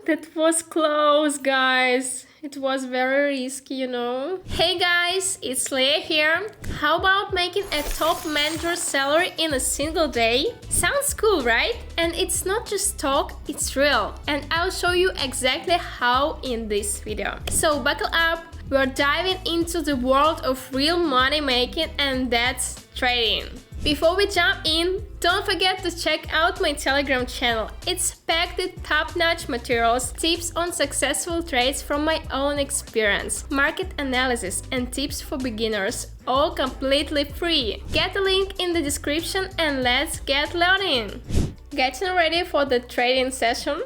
That was close, guys. It was very risky, you know. Hey guys, it's Leya here. How about making a top manager salary in a single day? Sounds cool, right? And it's not just talk, it's real. And I'll show you exactly how in this video. So buckle up, we're diving into the world of real money making, and that's trading. Before we jump in, don't forget to check out my Telegram channel. It's packed with top-notch materials, tips on successful trades from my own experience, market analysis and tips for beginners, all completely free. Get the link in the description and let's get learning. Getting ready for the trading session.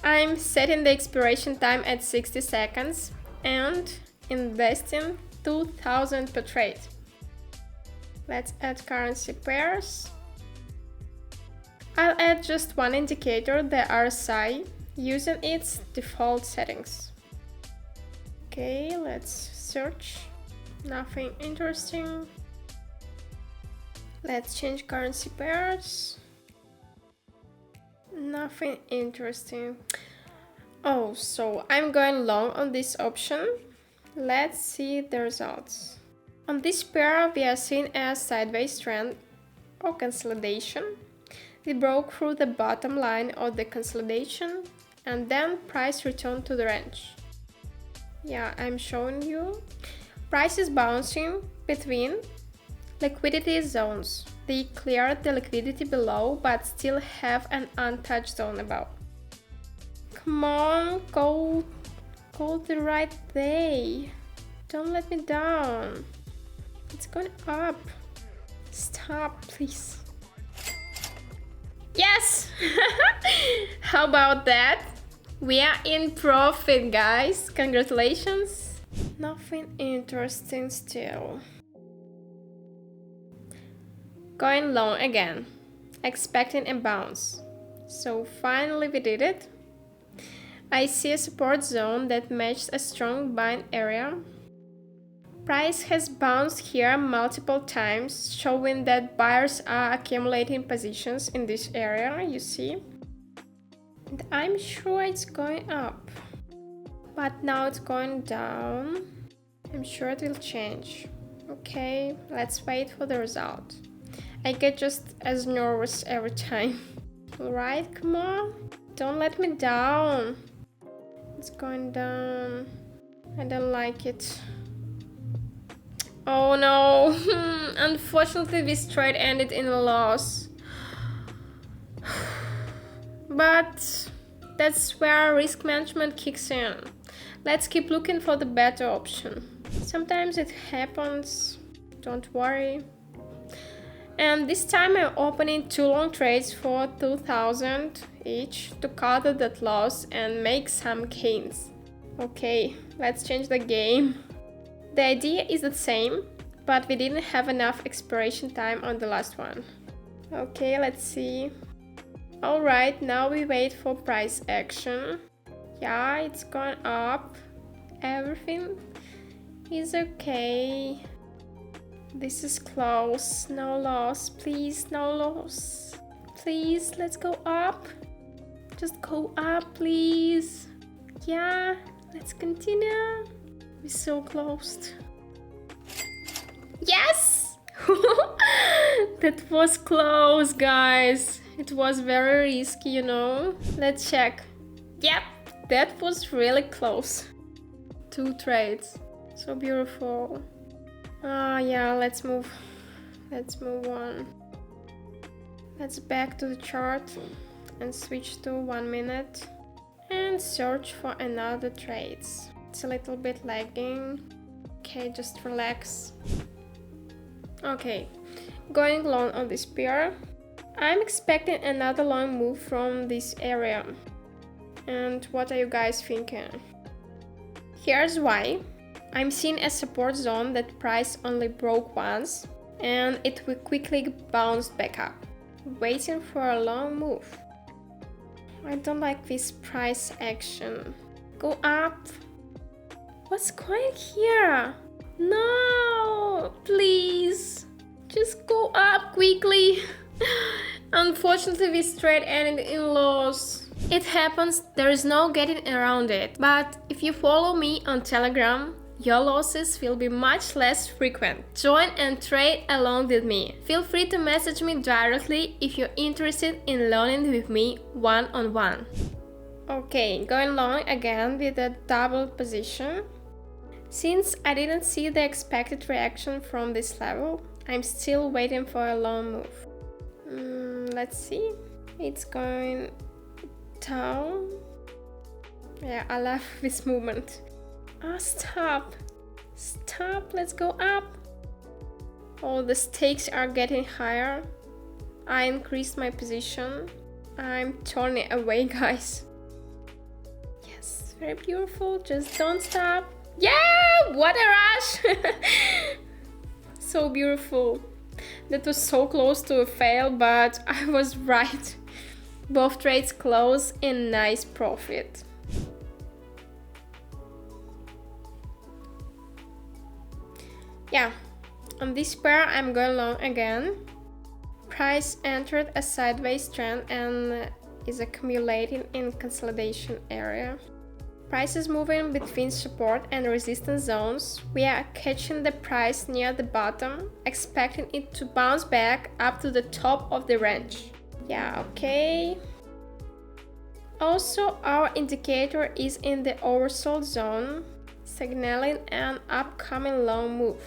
I'm setting the expiration time at 60 seconds and investing 2000 per trade. Let's add currency pairs. I'll add just one indicator, the RSI, using its default settings. Okay, let's search. Nothing interesting. Let's change currency pairs. Nothing interesting. Oh, so I'm going long on this option. Let's see the results. On this pair, we are seeing a sideways trend or consolidation. We broke through the bottom line of the consolidation and then price returned to the range. Yeah, I'm showing you. Price is bouncing between liquidity zones. They cleared the liquidity below but still have an untouched zone above. Come on, go the right way. Don't let me down. It's going up. Stop, please. Yes! How about that? We are in profit, guys. Congratulations. Nothing interesting still. Going long again. Expecting a bounce. So finally we did it. I see a support zone that matched a strong buying area. Price has bounced here multiple times, showing that buyers are accumulating positions in this area, you see. And I'm sure it's going up. But now it's going down. I'm sure it will change. Okay, let's wait for the result. I get just as nervous every time. Alright, come on. Don't let me down. It's going down. I don't like it. Oh no, unfortunately this trade ended in a loss. But that's where risk management kicks in. Let's keep looking for the better option. Sometimes it happens, don't worry. And this time I'm opening 2 long trades for 2000 each to cover that loss and make some gains. Okay, let's change the game. The idea is the same, but we didn't have enough expiration time on the last one. Okay, let's see. Alright, now we wait for price action. Yeah, it's gone up. Everything is okay. This is close. No loss, please, no loss. Please, let's go up. Just go up, please. Yeah, let's continue. We're so close. Yes! That was close, guys. It was very risky, you know. Let's check. Yep, that was really close. 2 trades. So beautiful. Yeah, let's move on. Let's back to the chart and switch to 1 minute and search for another trades. It's a little bit lagging. Okay, just relax. Okay, going long on this pair. I'm expecting another long move from this area. And what are you guys thinking? Here's why. I'm seeing a support zone that price only broke once and it will quickly bounce back up, waiting for a long move. I don't like this price action. Go up. What's going here? No, please. Just go up quickly. Unfortunately, this trade ended in loss. It happens, there is no getting around it. But if you follow me on Telegram, your losses will be much less frequent. Join and trade along with me. Feel free to message me directly if you're interested in learning with me one-on-one. Okay, going long again with a double position. Since I didn't see the expected reaction from this level, I'm still waiting for a long move. Let's see. It's going down. Yeah, I love this movement. Stop. Stop, let's go up. Oh, the stakes are getting higher. I increased my position. I'm turning away, guys. Yes, very beautiful. Just don't stop. Yeah, what a rush. So beautiful. That was so close to a fail, but I was right. Both trades close in nice profit. Yeah, on this pair I'm going long again. Price entered a sideways trend and is accumulating in consolidation area. Price is moving between support and resistance zones. We are catching the price near the bottom, expecting it to bounce back up to the top of the range. Yeah, okay. Also, our indicator is in the oversold zone, signaling an upcoming long move.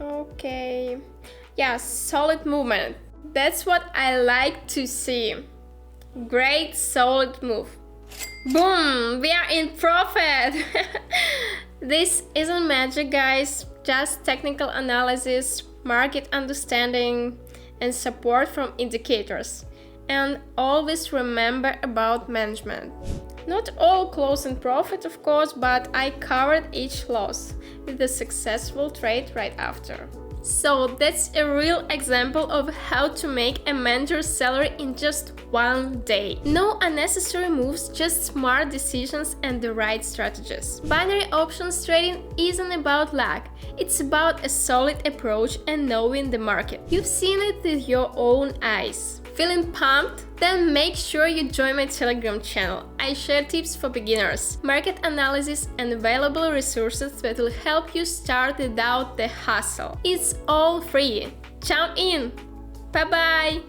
Okay. Yeah, solid movement. That's what I like to see. Great solid move. Boom! We are in profit! This isn't magic, guys. Just technical analysis, market understanding, and support from indicators. And always remember about management. Not all close in profit, of course, but I covered each loss with a successful trade right after. So that's a real example of how to make a manager's salary in just one day. No unnecessary moves, just smart decisions and the right strategies. Binary options trading isn't about luck. It's about a solid approach and knowing the market. You've seen it with your own eyes. Feeling pumped? Then make sure you join my Telegram channel. I share tips for beginners, market analysis and valuable resources that will help you start without the hustle. It's all free. Jump in! Bye bye!